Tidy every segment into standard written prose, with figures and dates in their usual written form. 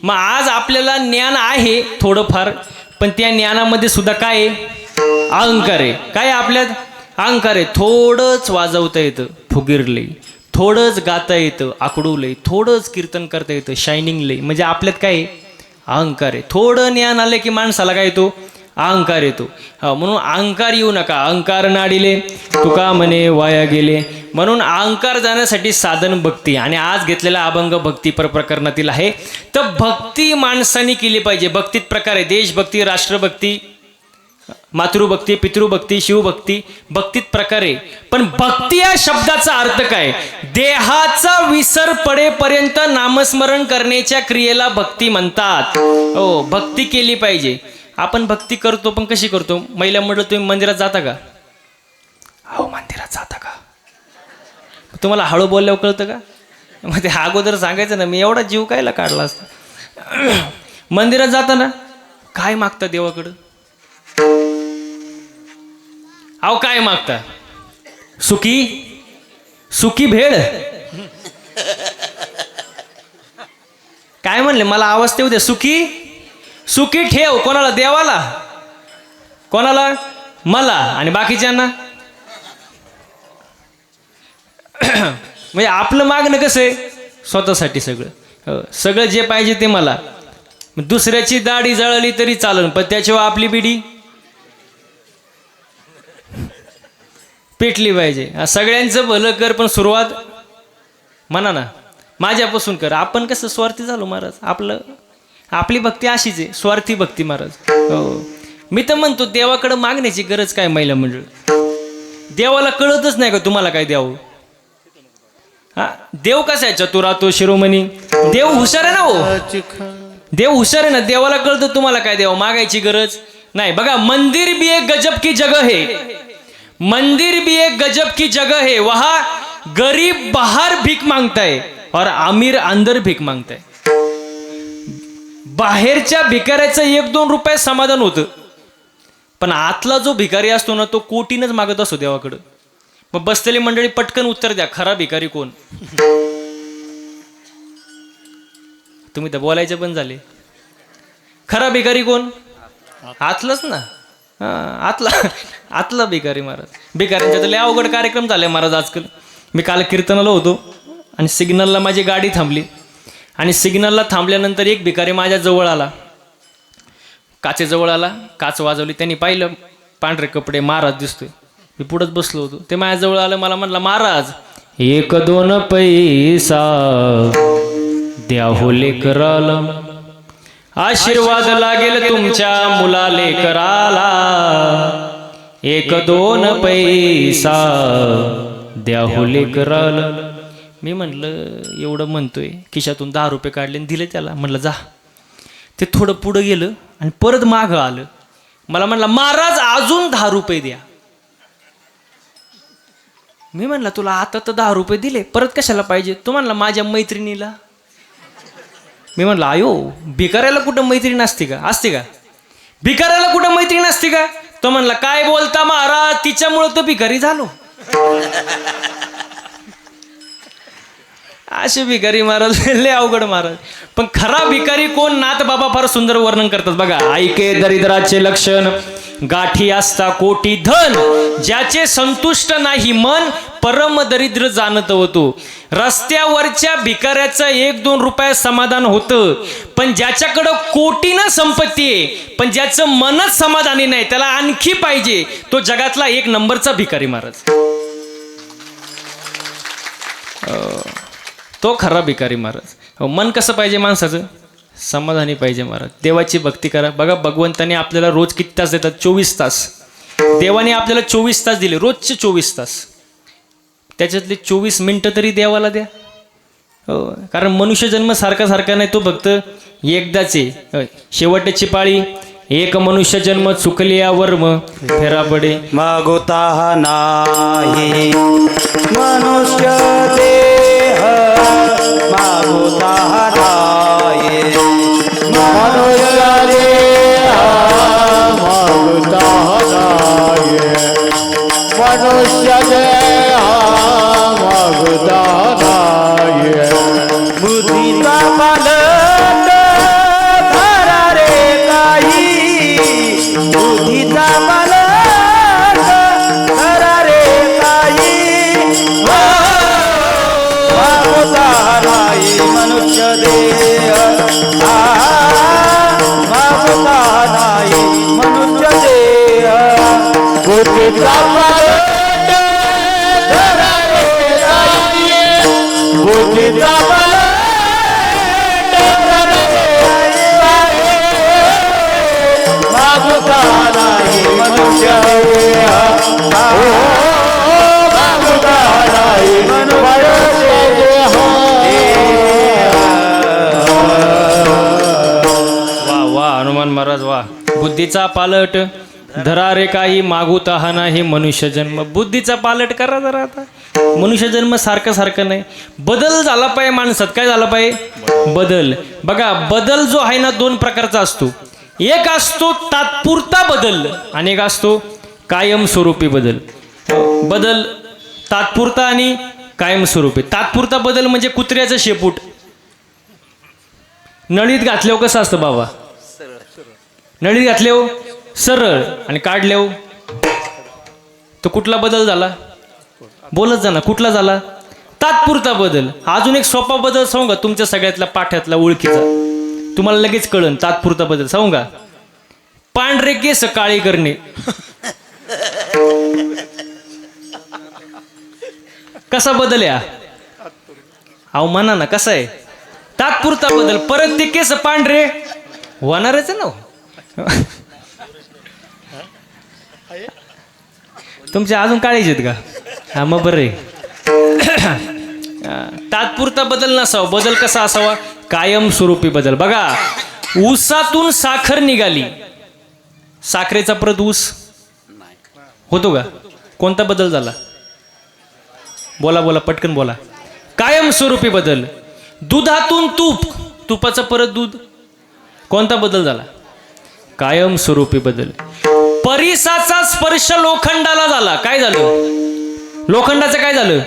मग आज आपल्याला ज्ञान आहे थोडंफार, पण त्या ज्ञानामध्ये सुद्धा काय आहे? अहंकार आहे. काय आपल्यात अहंकार आहे. थोडंच वाजवता येतं फुगीरले, थोडंच गाता येतं आकडूलंय, थोडंच कीर्तन करता येतं शायनिंग लय. म्हणजे आपल्यात काय आहे? अहंकार आहे. थोडं ज्ञान आलं की माणसाला काय येतो? अहंकार येतो. म्हणून अहंकार येऊ नका. अहंकार नाडिले तुका म्हणे वाया गेले. म्हणून अहंकार जाण्यासाठी साधन भक्ती. आणि आज घेतलेला अभंग भक्ती प्रकरणातील आहे. तर भक्ती माणसाने केली पाहिजे. भक्तीत प्रकार आहे. देशभक्ती, राष्ट्रभक्ती, मातृभक्ती, पितृभक्ती, शिवभक्ती, भक्तीत प्रकार आहे. पण भक्ती या शब्दाचा अर्थ काय? देहाचा विसर पडेपर्यंत नामस्मरण करण्याच्या क्रियेला भक्ती म्हणतात. हो, भक्ती केली पाहिजे. आपण भक्ती करतो, पण कशी करतो? महिला म्हटलं तुम्ही मंदिरात जाता का? हो, मंदिरात जाता का? तुम्हाला हळू बोलल्यावर कळतं का? मग ते अगोदर सांगायचं ना, मी एवढा जीव कायला काढला असता. मंदिरात जाता ना, काय मागता देवाकडं? अहो काय मागता? सुखी सुखी भेळ? काय म्हणले? मला आवाज तेवढे दे. सुखी सुखी ठेव. कोणाला? देवाला. कोणाला? मला. आणि बाकीच्यांना? म्हणजे आपलं मागणं कसं आहे? स्वतःसाठी सगळं. सगळं जे पाहिजे ते मला. दुसऱ्याची दाढी जळली तरी चालेल, पण त्याच्यावर आपली बिडी पेटली पाहिजे. सगळ्यांचं भलं कर, पण सुरुवात म्हणा ना माझ्यापासून कर. आपण कसं स्वार्थी झालो महाराज. आपली भक्ती अशीच आहे, स्वार्थी भक्ती महाराज. हो, मी तर म्हणतो देवाकडं मागण्याची गरज काय? महिला मंडळ, देवाला कळतच नाही का तुम्हाला काय द्यावं? हा, देव कसा आहे? चतुरातो शिरोमणी. देव हुशार आहे ना. हो, देव हुशार आहे ना. देवाला कळतं तुम्हाला काय द्यावं. मागायची गरज नाही. बघा, मंदिर भी एक गजब की जगह है. मंदिर भी एक गजब की जगह है. वहां गरीब बाहर भीख मांगता है और अमीर अंदर भीख मांगता है. बाहेरच्या भिकाऱ्याचं 1-2 रुपये समाधान होतं, पण आतला जो भिकारी असतो ना, तो कोटीनच मागत असतो देवाकडं. मग बसलेली मंडळी पटकन उत्तर द्या, खरा भिकारी कोण? तुम्ही तर बोलायचे पण झाले. खरा भिकारी कोण? आतलाच ना. आतला भिकारी महाराज. भिकाऱ्यांच्या तर लय अवघड कार्यक्रम झाले महाराज आजकाल. मी काल कीर्तनाला होतो आणि सिग्नलला माझी गाडी थांबली. आणि सिग्नलला थांबल्यानंतर एक भिकारी माझ्या जवळ आला, काचेजवळ आला, काच वाजवली. त्यांनी पाहिलं पांढरे कपडे, महाराज दिसतोय. मी पुढंच बसलो होतो. ते माझ्याजवळ आलं, मला म्हणला, महाराज 1-2 पैसा द्या हो लेकराला, आशीर्वाद लागेल तुमच्या मुला लेकराला. 1-2 पैसा द्या हो लेकराला. मी म्हटलं एवढं म्हणतोय, खिशातून 10 रुपये काढले आणि दिले त्याला. म्हटलं जा. ते थोडं पुढं गेलं आणि परत मागं आलं. मला म्हणलं, महाराज अजून 10 रुपये द्या. मी म्हणलं तुला आता तर 10 रुपये दिले, परत कशाला पाहिजे? तो म्हणला माझ्या मैत्रिणीला. मी म्हणलं आयो, भिकाऱ्याला कुठं मैत्रीण असते का? असते का? भिकाऱ्याला कुठं मैत्रीण असते का? तो म्हणला काय बोलता महाराज, तिच्यामुळं तर भिकारी झालो. असे भिकारी महाराज लय अवघड महाराज. पण खरा भिकारी कोण? नाथ बाबा फार सुंदर वर्णन करतात बघा. ऐके दरिद्राचे लक्षण, गाठी असता कोटी धन, ज्याचे संतुष्ट नाही मन, परम दरिद्र जाणत होतो. रस्त्यावरच्या भिकाऱ्याचं 1-2 रुपये समाधान होतं, पण ज्याच्याकडं कोटीनं संपत्ती आहे, पण ज्याचं मनच समाधानी नाही, त्याला आणखी पाहिजे, तो जगातला 1 नंबरचा भिकारी महाराज. तो खरा भिकारी महाराज. मन कसं पाहिजे माणसाचं? समाधानी पाहिजे महाराज. देवाची भक्ती करा. बघा, भगवंताने आपल्याला रोज किती तास देतात? 24 तास. देवाने आपल्याला 24 तास दिले, रोजचे 24 तास. त्याच्यातले 24 मिनिटं तरी देवाला द्या. हो, कारण मनुष्य जन्म सारखा नाही, तो फक्त एकदाच आहे. शेवटची पाळी, एक मनुष्य जन्म चुकलिया वर्म फेरा पडे. मागोता नाही मनुष्य देह, मागोता नाही मनुष्य देह, मागोता नाही मनुष्य देह, मागोता नाही. बुद्धीचा मालक महाराज वा. बुद्धीचा पालट धरा रे काही मागू तहा नाही मनुष्य जन्म. बुद्धीचा पालट करा जरा आता. मनुष्य जन्म सारखं सारखं नाही. बदल झाला पाहिजे माणसात. काय झाला पाहिजे? बदल. बघा बदल जो आहे ना दोन प्रकारचा असतो. एक असतो तात्पुरता बदल आणि एक असतो कायमस्वरूपी बदल. बदल तात्पुरता आणि कायमस्वरूपी. तात्पुरता बदल म्हणजे कुत्र्याचं शेपूट नळीत घातल्यावर कसं असतं बाबा? नळीत घातल्यावर सरळ आणि काढल्यावर तो कुठला बदल झाला? बोलत जा ना, कुठला झाला? तात्पुरता बदल. अजून एक सोपा बदल सांगू का तुमच्या सगळ्यातला पाठ्यातला ओळखीचा, तुम्हाला लगेच कळन तात्पुरता बदल सांगू का? पांढरे केस काळी करणे. कसा बदल या? अहो म्हणा ना कसा आहे? तात्पुरता बदल. परत ते केस पांढरे होणारच ना. तुमचे अजून काळीच आहेत का? हा मग बरं आहे. तात्पुरता बदल नसावा. बदल कसा असावा? कायमस्वरूपी बदल. बघा ऊसातून साखर निघाली, साखरेचा परत ऊस होतो का? कोणता बदल झाला? बोला बोला पटकन बोला. कायमस्वरूपी बदल. दुधातून तूप, तुपाचं परत दूध, कोणता बदल झाला? कायमस्वरूपी बदल. परिसाचा स्पर्श लोखंडाला झाला, काय झालं? लोखंडाचं काय झालं?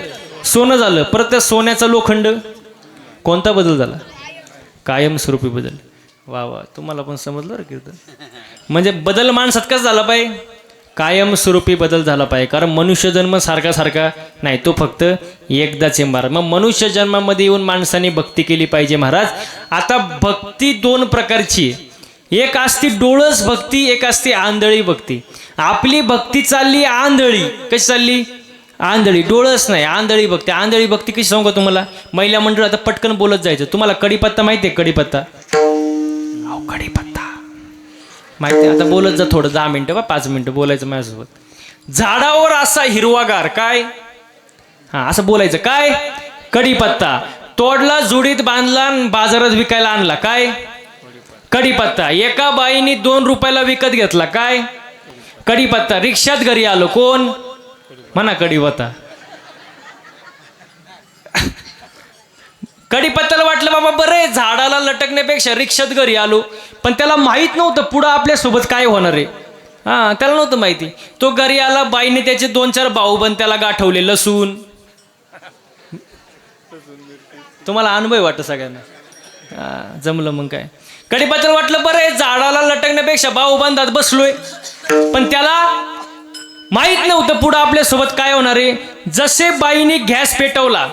सोनं झालं. परत त्या सोन्याचा लोखंड, कोणता बदल झाला? कायमस्वरूपी बदल. वा वा, तुम्हाला पण समजलं रे कीर्तन. म्हणजे बदल माणसात कसं झाला पाहिजे? कायमस्वरूपी बदल झाला पाहिजे. कारण मनुष्य जन्म सारखा सारखा नाही, तो फक्त एकदाच आहे महाराज. मग मनुष्य जन्मामध्ये येऊन माणसाने भक्ती केली पाहिजे महाराज. आता भक्ती दोन प्रकारची आहे. एक असती डोळस भक्ती, एक असते आंधळी भक्ती. आपली भक्ती चालली आंधळी. कशी चालली? आंधळी. डोळस नाही, आंधळी भक्ती. आंधळी भक्ती कशी सांगू तुम्हाला? महिला मंडळ आता पटकन बोलत जायचं. तुम्हाला कढीपत्ता माहिती आहे? कढीपत्ता, अहो कढीपत्ता माहिती आहे. आता बोलत जा थोडं, 10 मिनिटं 5 मिनिटं बोलायचं माझ्यासोबत. झाडावर असा हिरवागार, काय? हा असं बोलायचं. काय? कढीपत्ता. तोडला, जुडीत बांधला, बाजारात विकायला आणला, काय? कढीपत्ता. एका बाईने 2 रुपयाला विकत घेतला, काय? कढीपत्ता. रिक्षात घरी आलो, कोण? म्हणा कढीपत्ता. कढीपत्त्याला वाटलं बाबा बरं झाडाला लटकण्यापेक्षा रिक्षात घरी आलो. पण त्याला माहित नव्हतं पुढं आपल्यासोबत काय होणार आहे. हा त्याला नव्हतं माहिती. तो घरी आला, बाईने त्याचे 2-4 भाऊबंद त्याला गाठवले, लसूण. तुम्हाला अनुभव वाटतं सगळ्यांना. जमलं मग काय? कढीपत्त्याला वाटलं बरं झाडाला लटकण्यापेक्षा भाऊबंदात बसलोय. पण त्याला माहित नव्हतं पुढं आपल्यासोबत काय होणार आहे. जसे बाईने गॅस पेटवला,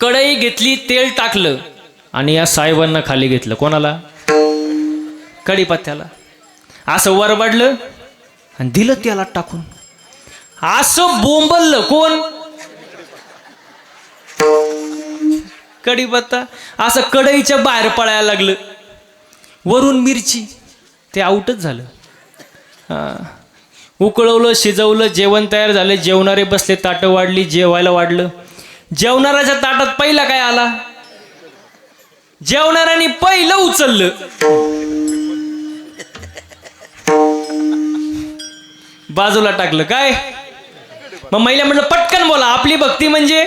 कढई घेतली, तेल टाकलं आणि या साहेबांना खाली घेतलं. कोणाला? कढीपत्त्याला. असं वरबडलं आणि दिलं त्याला टाकून. असं बोंबललं, कोण? कढीपत्ता. असं कढईच्या बाहेर पळायला लागलं. वरून मिरची, ते आउटच झालं. उकळवलं, शिजवलं, जेवण तयार झालं. जेवणारे बसले, ताटं वाढली, जेवायला वाढलं. जेवणाऱ्याच्या ताटात पहिला काय आला? जेवणाऱ्याने पहिलं उचललं. बाजूला टाकलं, काय? मग महिला म्हटलं पटकन बोला, आपली भक्ती म्हणजे?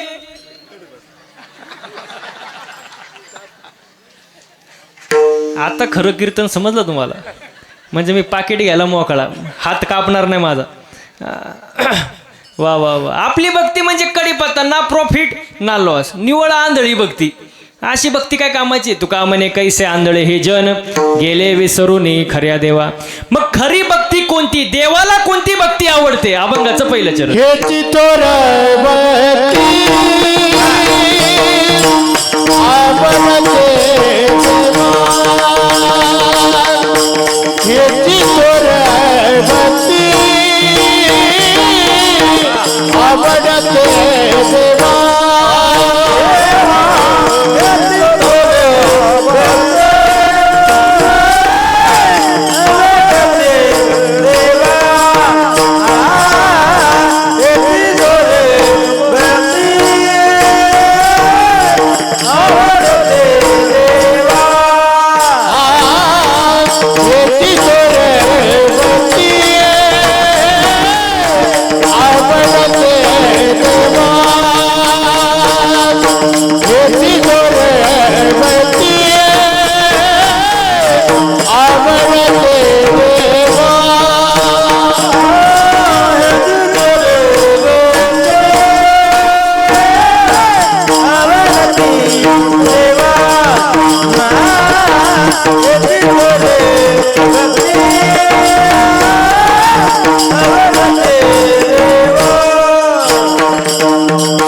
आता खरं कीर्तन समजलं तुम्हाला? म्हणजे मी पाकिट घ्यायला मोकळा, हात कापणार नाही माझा. वा वा वा. आपली भक्ती म्हणजे कढीपत्ता, ना प्रॉफिट ना लॉस, निवळ आंधळी भक्ती. अशी भक्ती काय कामाची? तुका म्हणे कैसे आंधळे हे जन, गेले विसरून खऱ्या देवा. मग खरी भक्ती कोणती? देवाला कोणती भक्ती आवडते? अभंगाचं पहिलं चरण. देवा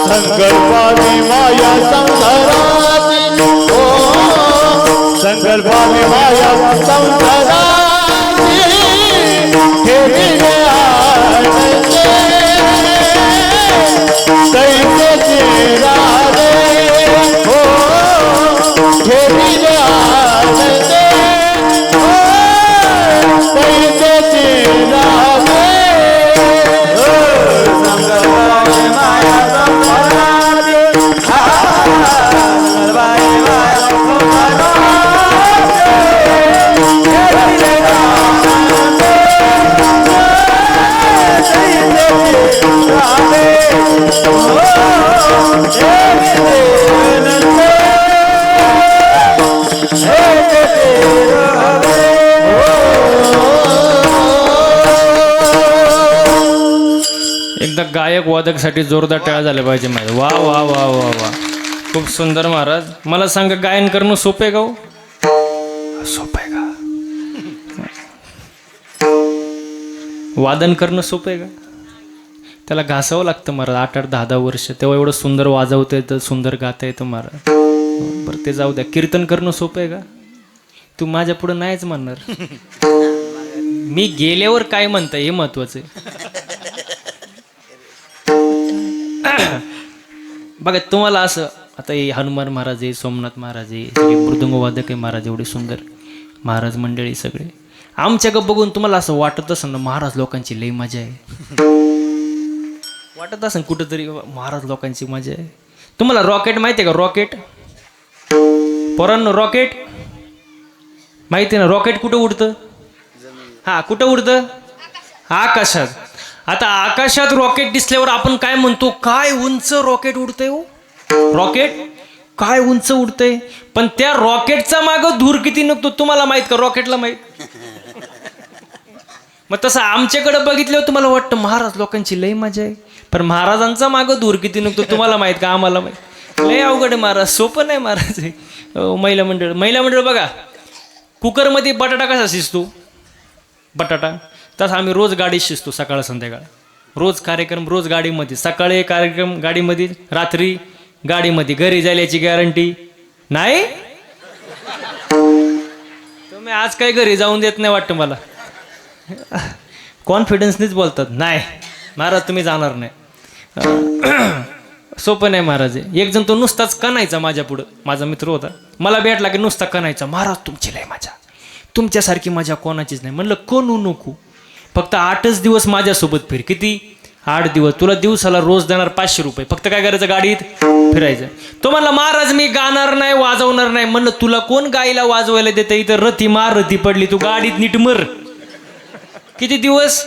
संकल्पाने माया संसाराची संकल्पाने माया संसाराची हे दिले आनंदे तैसेचे राधे हो हे दिले आनंदे तैसेचे राधे एकदा गायक वादकसाठी जोरदार टाळ्या झाल्या पाहिजे माझ्या. वा वा वा वा वा, खूप सुंदर महाराज. मला सांगा, गायन करणं सोपं आहे का हो? सोपं आहे का? वादन करणं सोपं आहे का? त्याला घासावं लागतं महाराज. 8-8, 10-10 वर्ष, तेव्हा एवढं सुंदर वाजवता येतं, सुंदर गाता येतं महाराज. बरं, ते जाऊ द्या. कीर्तन करणं सोपं आहे का? तू माझ्या पुढं नाहीच म्हणणार. मी गेल्यावर काय म्हणता हे महत्वाचं आहे. बघा, तुम्हाला असं आता हे हनुमान महाराज आहे, सोमनाथ महाराज आहे, सगळे मृदंगवादक आहे महाराज, एवढे सुंदर महाराज मंडळी सगळे. आमच्याकडे बघून तुम्हाला असं वाटत असेल ना, महाराज लोकांची लई मजा आहे. वाटत असेल कुठंतरी महाराज लोकांची मजा आहे. तुम्हाला रॉकेट माहिती आहे का? रॉकेट पोरांनो, रॉकेट माहिती आहे ना? रॉकेट कुठं उडतं? हा, कुठं उडतं? आकाशात. आता आकाशात रॉकेट दिसल्यावर आपण काय म्हणतो? काय उंच रॉकेट उडतंय हो. रॉकेट काय उंच उडतंय. पण त्या रॉकेटचा मागं धूर किती निघतो तुम्हाला माहित का? रॉकेटला माहित. मग तसं आमच्याकडे बघितल्यावर तुम्हाला वाटतं महाराज लोकांची लई मजा आहे, पण महाराजांचा मागं धूर किती निघतो तुम्हाला माहित का? आम्हाला माहित. लय अवघड आहे महाराज, सोपं नाही महाराज. महिला मंडळ बघा, कुकरमध्ये बटाटा कसा शिजतो, बटाटा तसं आम्ही रोज गाडीत शिजतो, सकाळ संध्याकाळ. रोज कार्यक्रम, रोज गाडीमध्ये. सकाळी कार्यक्रम गाडीमध्ये, रात्री गाडीमध्ये. घरी जायची गॅरंटी नाही. तुम्ही आज काही घरी जाऊन देत नाही वाटतं मला. कॉन्फिडन्सनीच बोलतात. नाही महाराज, तुम्ही जाणार नाही. सोपं नाही महाराज. एक जण तो नुसताच कणायचा माझ्या पुढं, माझा मित्र होता. मला भेटला की नुसता कणायचा, महाराज तुमची लय मजा, तुमच्यासारखी मजा कोणाचीच नाही. म्हणलं कोण नको, फक्त 8च दिवस माझ्यासोबत फिर. किती? 8 दिवस. तुला दिवसाला रोज देणार 500 रुपये. फक्त काय करायचं? गाडीत फिरायचं. तो म्हणला महाराज मी गाणार नाही, वाजवणार नाही. म्हणलं तुला कोण गायला वाजवायला देतं? इथं रथी मार रथी पडली, तू गाडीत नीट मर. किती दिवस?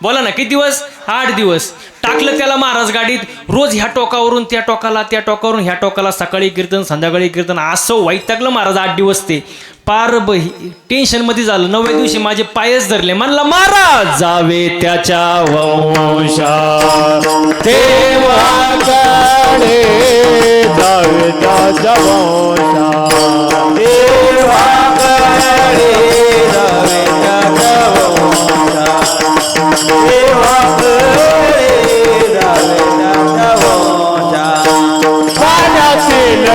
बोला ना, किती दिवस? 8 दिवस. टाकलं त्याला महाराज गाडीत. रोज ह्या टोकावरून त्या टोकाला, त्या टोकावरून ह्या टोकाला, सकाळी कीर्तन संध्याकाळी कीर्तन. असं वैतागलं महाराज 8 दिवस. ते पार टेन्शन मध्ये झालं. 9व्या दिवशी माझे पायच धरले. म्हणला महाराज जावे त्याच्या वंशा देवाकडे जावे त्याच्या वंशा देवाकडे जावे त्याच्या वंशा देवाकडे जावे त्याच्या वंशा पाण्यातील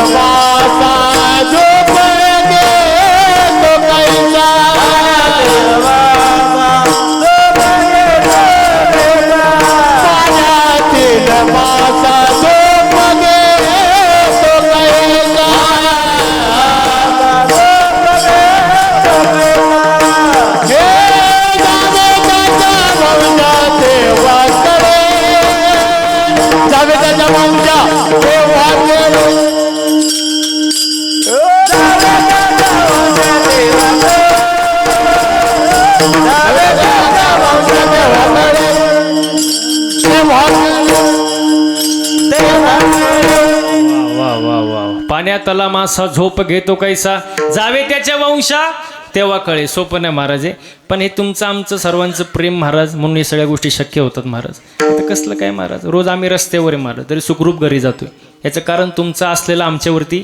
मासा झोपण गे तो कैसा पाण्यातील मासा झोपण गे तो कैसा हे जावे त्याच्या वंशा देवाकडे जावे त्याच्या वंशा देवाकडे वा वा वा. पाण्यातला मासा झोप घेतो कैसा, जावे त्याच्या वंशा तेव्हा कळे. सोपं नाही महाराज. पण हे तुमचं आमचं सर्वांचं प्रेम महाराज, म्हणून हे सगळ्या गोष्टी शक्य होतात महाराज. आता कसलं काय महाराज, रोज आम्ही रस्त्यावर आहे महाराज, तरी सुखरूप घरी जातोय. याचं कारण तुमचं असलेलं आमच्यावरती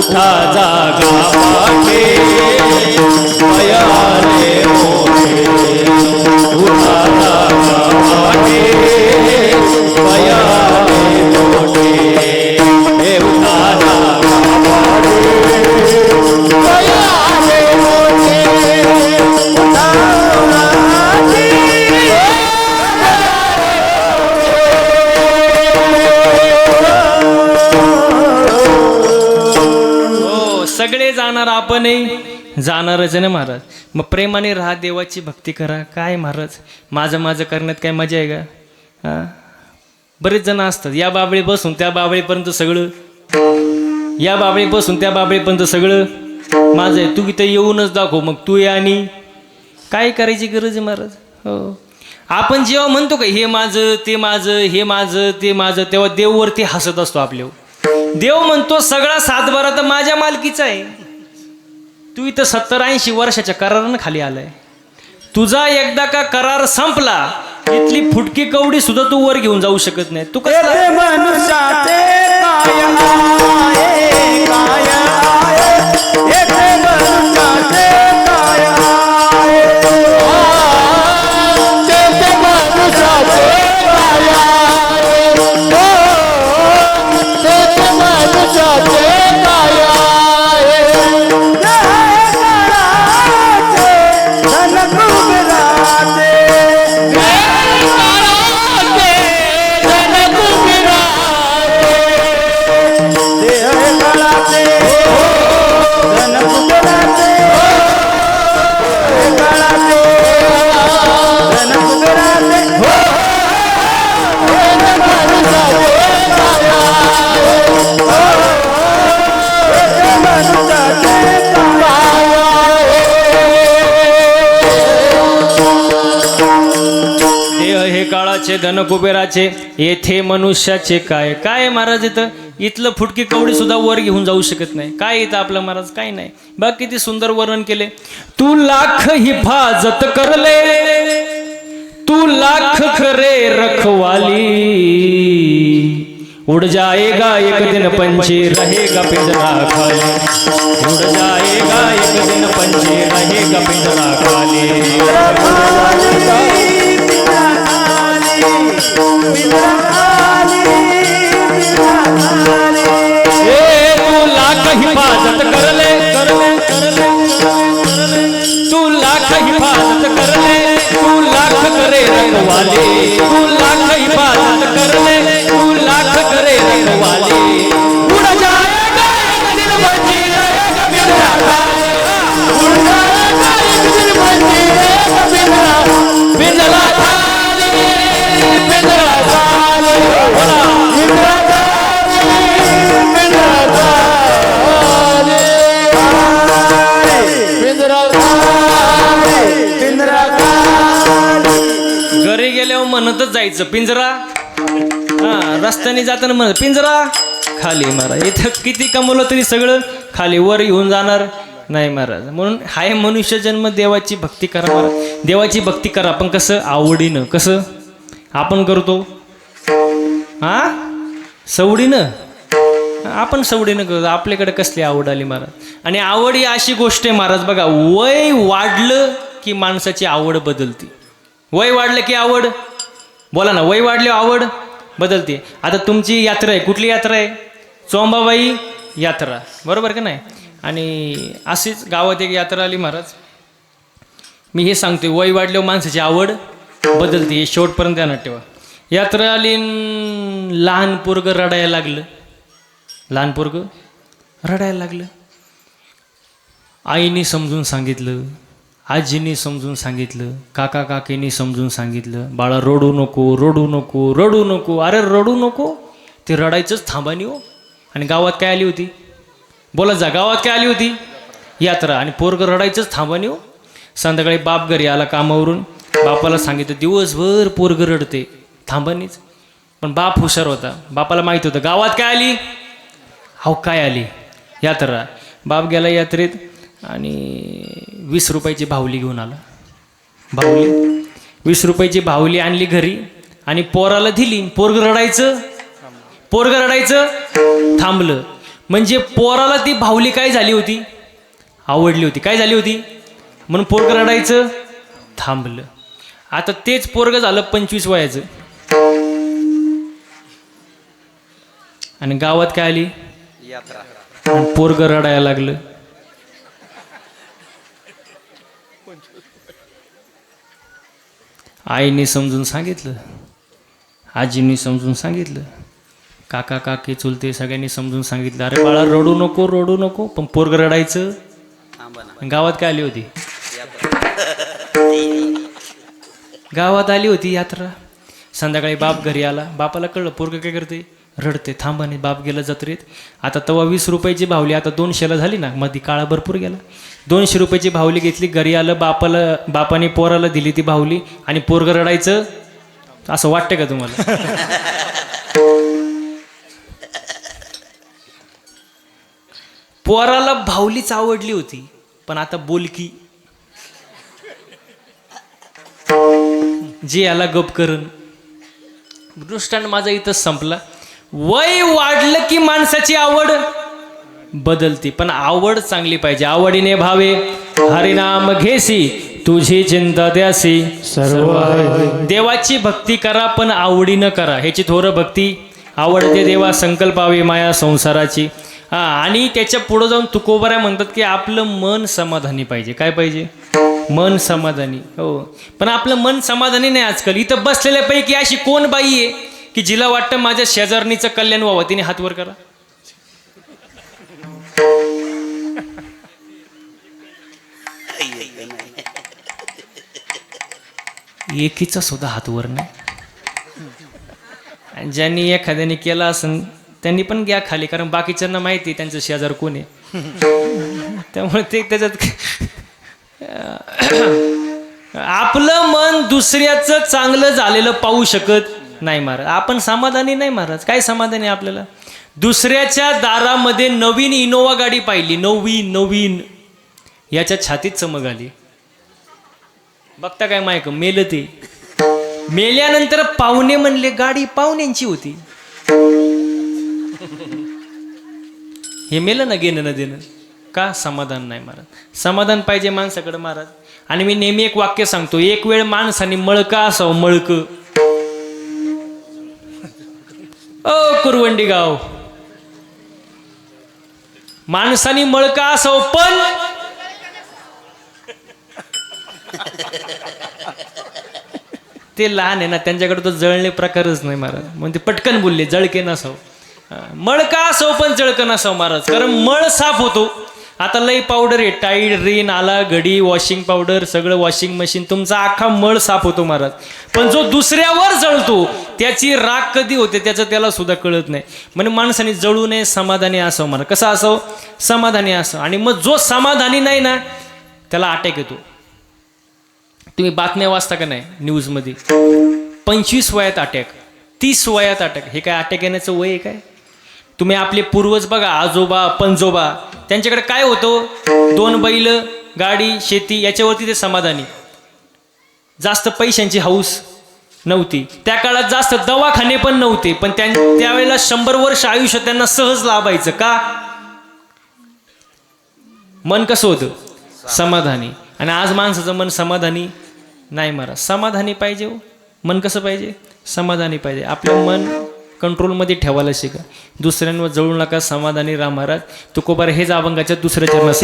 उठा जागा पाटे पयाले मोठे उठा जागा पाटे पयाले मोठे हे उठा जागा पयाले मोठे सगळे जाणार आपणही जाणारच आहे ना महाराज. मग प्रेमाने राहा, देवाची भक्ती करा. काय महाराज माझं माझं करण्यात काय मजा आहे का? हा, बरेच जण असतात या बाबळी बसून त्या बाबळीपर्यंत सगळं, या बाबळी बसून त्या बाबळीपर्यंत सगळं माझं आहे. तू इथं येऊनच दाखव, मग तू ये आणि काय करायची गरज आहे महाराज. हो, आपण जेव्हा म्हणतो का हे माझं ते माझं, हे माझं ते माझं, तेव्हा देववरती हसत असतो आपल्यावर. देव म्हणतो सगळा सातबारा तर माझ्या मालकीचा आहे. तू इथं 70-80 वर्षाच्या करारानं खाली आलाय. तुझा एकदा का करार संपला, इथली फुटकी कवडी सुद्धा तू वर घेऊन जाऊ शकत नाही. तू कसं येथे मनुष्याचे काय आहे, काय आहे, येथे मनुष्याचे काय आहे. तेथे मनुष्याचे काय आहे, हो, तेथे मनुष्याचे काय आहे. धन कुबेराचे काळाचे धन कुबेराचे, येथे मनुष्याचे काय. काय महाराज इथं इथलं फुटकी कवडी सुद्धा वर घेऊन जाऊ शकत नाही. काय इथं आपलं महाराज काय नाही. बघ किती सुंदर वर्णन केले. तू लाख हिफाजत करले, तू लाख खरे रखवाली, उड़ जाएगा एक दिन पंछी रहेगा पिंजरा खाली, उड़ जाएगा एक दिन पंछी रहेगा पिंजरा खाली. तू लाख हिफाजत कर ले, तू लाख हिफाजत कर ले, तू लाख करे रखवाले, तू लाख हिफाजत कर ले, तू लाख करे रखवाले, उड़ जाएगा एक दिन पंछी रहेगा पिंजरा खाली, उड़ जाएगा एक दिन पंछी रहेगा पिंजरा खाली, पिंजरा खाली, पिंजरा खाली, पिंजरा घरी गेल्यावर म्हणतच जायचं पिंजरा. हा, रस्त्याने जाताना म्हणत पिंजरा खाली. महाराज इथं किती कमवलं तरी सगळं खाली, वर येऊन जाणार नाही महाराज. म्हणून हाय मनुष्य जन्म, देवाची भक्ती करा महाराज. देवाची भक्ती करा, पण कसं आवडीनं. कसं आपण करतो हा, सवडीनं. आपण सवडीनं करतो. आपल्याकडे कसली आवड आली महाराज. आणि आवड ही अशी गोष्ट आहे महाराज, बघा वय वाढलं की माणसाची आवड बदलते. वय वाढलं की आवड, बोला ना, वय वाढले आवड बदलते. आता तुमची यात्रा आहे, कुठली यात्रा आहे? चोंबाबाई यात्रा, बरोबर का नाही? आणि अशीच गावात एक यात्रा आली महाराज. मी हे सांगतोय, वय वाढल्यावर माणसाची आवड बदलते, हे शेवटपर्यंत ध्यानात ठेवा. यात्रा आली, लहान पोरगं रडायला लागलं. लहान पोरगं रडायला लागलं. आईने समजून सांगितलं, आजीने समजून सांगितलं, काका काकीने समजून सांगितलं, बाळा रडू नको, रडू नको, रडू नको. अरे रडू नको, ते रडायचंच थांबानी हो. आणि गावात काय आली होती? बोला जा, गावात काय आली होती? यात्रा. आणि पोरगं रडायचंच थांबानी हो. संध्याकाळी बाप घरी आला कामावरून, बापाला सांगितलं दिवसभर पोरगं रडते, थांबानीच. पण बाप हुशार होता, बापाला माहिती होतं गावात काय आली. अहो काय आली? यात्रा. बाप गेला यात्रेत आणि 20 रुपयाची बाहुली घेऊन आला. बाहुली 20 रुपयाची बाहुली आणली घरी आणि पोराला दिली. पोरगं रडायचं थांबलं. म्हणजे पोराला ती भावली काय झाली होती, आवडली होती. काय झाली होती म्हणून पोरग रडायचं थांबलं. आता तेच पोरग झालं 25 वयाचं आणि गावात काय आली आणि पोरग रडायला लागलं. आईने समजून सांगितलं, आजींनी समजून सांगितलं, काका काकी चुलते सगळ्यांनी समजून सांगितलं, अरे बाळा रडू नको रडू नको. पण पोरग रडायचं. गावात काय आली होती, गावात आली होती यात्रा. संध्याकाळी बाप घरी आला. बापाला कळलं पोरग काय करते, रडते. थांबाने बाप गेला जत्रेत. आता तेव्हा 20 रुपयाची भावली आता 200ला झाली ना. मध्ये काळा भरपूर गेला. 200 रुपयाची भावली घेतली. घरी आलं. बापाने पोराला दिली ती भावली आणि पोरग रडायचं. असं वाटतं का तुम्हाला? पोराला भावलीच आवडली होती पण आता बोलकी जे याला गप करण. दृष्टांत माझा इथंच संपला. वय वाढलं की माणसाची आवड बदलती, पण आवड चांगली पाहिजे. आवडीने भावे हरिनाम घेसी तुझी चिंता त्यासी सर्व. देवाची भक्ती करा पण आवडीनं करा. ह्याची थोरं भक्ती आवडते देवा संकल्पावे माया संसाराची. आणि त्याच्या पुढं जाऊन तुकोबऱ्या म्हणतात की आपलं मन समाधानी पाहिजे. काय पाहिजे, मन समाधानी. हो, पण आपलं मन समाधानी नाही आजकाल. इथं बसलेल्यापैकी अशी कोण बाई आहे की जिला वाटतं माझ्या शेजारणीचं कल्याण व्हावं, तिने हात वर करा. एकीचा सुद्धा हात वर नाही. आणि ज्यांनी एखाद्याने केला असेल त्यांनी पण घ्या खाली, कारण बाकीच्यांना माहिती त्यांचं शेजार कोण आहे. त्यामुळे ते त्याच्यात आपलं मन दुसऱ्याचं चांगलं झालेलं पाहू शकत नाही महाराज. आपण समाधानी नाही महाराज. काय समाधानी आपल्याला? दुसऱ्याच्या दारामध्ये नवीन इनोवा गाडी पाहिली, नवीन याच्या छातीत चमक आली. बघता काय मायक मेलं. ते मेल्यानंतर पाहुणे म्हणले गाडी पाहुण्यांची होती. हे मेलं ना घेणं न देणं. का? समाधान नाही महाराज. समाधान पाहिजे माणसाकडे महाराज. आणि मी नेहमी एक वाक्य सांगतो, एक वेळ माणसाने मळका असावं, मळक. कुरवंडी गाव माणसाने मळका असावं, पण ते लहान आहे ना, त्यांच्याकडे तो जळणे प्रकारच नाही महाराज. म्हणजे पटकन बोलले जळके नसावं. मळका असो पण जळकं नसावं महाराज, कारण मळ साफ होतो. आता लई पावडर आहे, टाईड, रिन, आला, घडी, वॉशिंग पावडर, सगळं वॉशिंग मशीन, तुमचा अख्खा मळ साफ होतो महाराज. पण जो दुसऱ्यावर जळतो त्याची राग कधी होते त्याचं त्याला सुद्धा कळत नाही. म्हणजे माणसाने जळू नये, समाधानी असावं महाराज. कसं असावं? समाधानी असावं. आणि मग जो समाधानी नाही ना त्याला अटॅक येतो. तुम्ही बातम्या वाचता का नाही न्यूजमध्ये? 25 वयात अटॅक, 30 वयात अटॅक. हे काय अटॅक येण्याचं वय आहे काय? तुम्ही आपले पूर्वज बघा, आजोबा पंजोबा, त्यांच्याकडे काय होतं? 2 बैल, गाडी, शेती, याच्यावरती ते समाधानी. जास्त पैशांची हौस नव्हती त्या काळात, जास्त दवाखाने पण नव्हते, पण त्यावेळेला 100 वर्ष आयुष्य त्यांना सहज लाभायचं. का? मन कसं होतं? समाधानी. आणि आज माणसाचं मन समाधानी नाही महाराज. समाधानी पाहिजे हो. मन कसं पाहिजे? समाधानी पाहिजे. आपलं मन कंट्रोलमध्ये ठेवायला शिका. दुसऱ्यांवर जळू नका, समाधानी राहा महाराज. तुकोबार हेच अभंगाच्या दुसऱ्या चरणात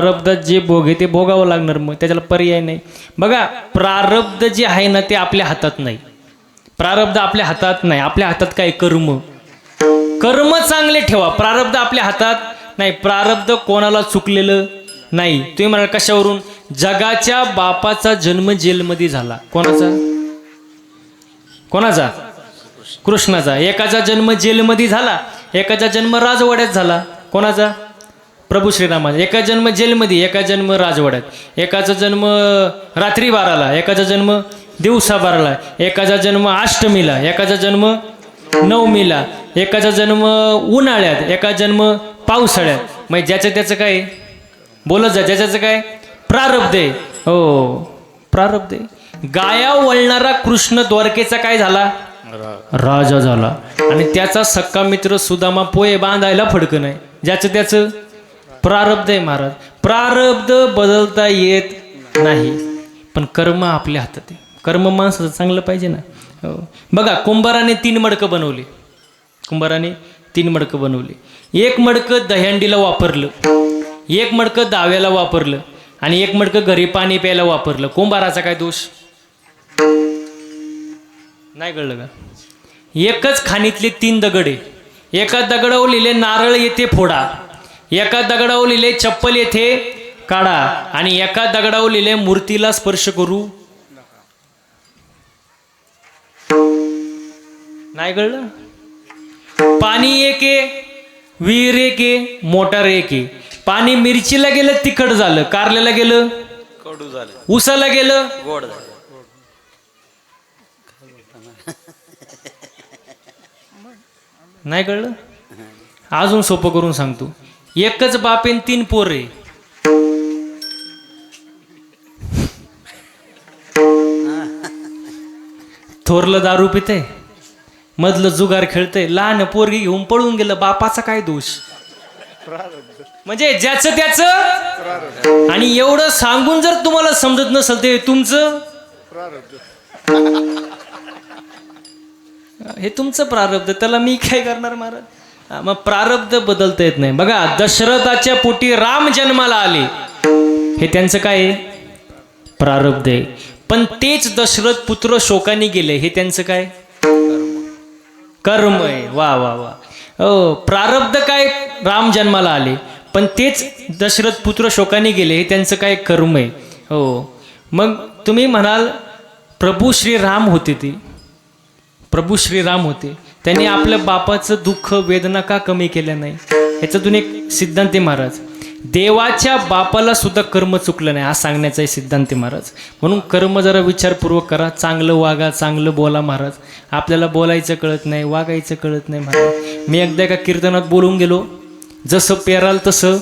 प्रारब्धात जे भोग आहे ते भोगावं लागणार, मग त्याच्याला पर्याय नाही. बघा प्रारब्ध जे आहे ना ते आपल्या हातात नाही. प्रारब्ध आपल्या हातात नाही. आपल्या हातात काय? कर्म. कर्म चांगले ठेवा. प्रारब्ध आपल्या हातात नाही. प्रारब्ध कोणाला चुकलेलं नाही. तुम्ही म्हणाल कशावरून? जगाच्या बापाचा जन्म जेलमध्ये झाला. कोणाचा? कृष्णाचा. एकाचा जन्म जेलमध्ये झाला, एकाचा जन्म राजवाड्यात झाला. कोणाचा? प्रभू श्रीरामाचा. एका जन्म जेलमध्ये, एका जन्म राजवाड्यात. एकाचा जन्म रात्री 12ला, एकाचा जन्म दिवसा 12ला. एकाचा जन्म अष्टमीला, एकाचा जन्म नवमीला. एकाचा जन्म उन्हाळ्यात, एका जन्म पावसाळ्यात. मग ज्याचं त्याचं काय बोलत जा, ज्याचं काय प्रारब्ध आहे. हो प्रारब्ध आहे. गाया वळणारा कृष्ण द्वारकेचा काय झाला? राजा झाला. आणि त्याचा सक्का मित्र सुदामा पोहे बांधायला फडकं नाही. ज्याचं त्याचं प्रारब्ध आहे महाराज. प्रारब्ध बदलता येत नाही, पण कर्म आपल्या हातात आहे. कर्म माणसाचं चांगलं पाहिजे ना. हो बघा कुंभाराने 3 मडकं बनवली. कुंभाराने 3 मडकं बनवली. एक मडकं दह्यांडीला वापरलं, एक मडकं दाव्याला वापरलं आणि एक मडकं घरी पाणी प्यायला वापरलं. कुंभाराचा काय दोष? नाही कळलं का? एकच खाणीतले 3 दगड आहे. एका दगडावर लिहिले नारळ येथे फोडा, एका दगडावर लिहिले चप्पल येथे काढा आणि एका दगडावर लिहिले मूर्तीला स्पर्श करू. नाही कळलं? पाणी एक आहे, विहीर एक आहे, मोटार एक आहे. पाणी मिरचीला गेलं तिखट झालं, कारल्याला गेलं कडू झालं, उसाला गेलं गोड झालं. नाही कळलं? अजून सोपं करून सांगतो. एकच बापेन 3 पोरे. थोरलं दारू पिते, मधलं जुगार खेळतंय, लहान पोरगी घेऊन पळून गेलं. बापाचा काय दोष? म्हणजे ज्याचं त्याचं. आणि एवढं सांगून जर तुम्हाला समजत नसेल ते तुमचं हे तुमचं प्रारब्ध. त्याला मी काय करणार महाराज? मग प्रारब्ध बदलता येत नाही. बघा दशरथाच्या पोटी राम जन्माला आले, हे त्यांचं काय आहे? प्रारब्ध आहे. पण तेच दशरथ पुत्र शोकाने गेले, हे त्यांचं काय? कर्म आहे. वा वा वा. हो प्रारब्ध काय? राम जन्माला आले, पण तेच दशरथ पुत्र शोकाने गेले, हे त्यांचं काय? कर्म आहे. हो मग तुम्ही म्हणाल प्रभू श्रीराम होते, ते प्रभू श्रीराम होते, त्यांनी आपल्या बापाचं दुःख वेदना का कमी केल्या नाही? ह्याच्यातून एक सिद्धांत आहे महाराज. देवाच्या बापाला सुद्धा कर्म चुकलं नाही, हा सांगण्याचा आहे सिद्धांत आहे महाराज. म्हणून कर्म जरा विचारपूर्वक करा, चांगलं वागा, चांगलं बोला महाराज. आपल्याला बोलायचं कळत नाही, वागायचं कळत नाही महाराज. मी एकदा एका कीर्तनात बोलून गेलो, जसं पेराल तसं,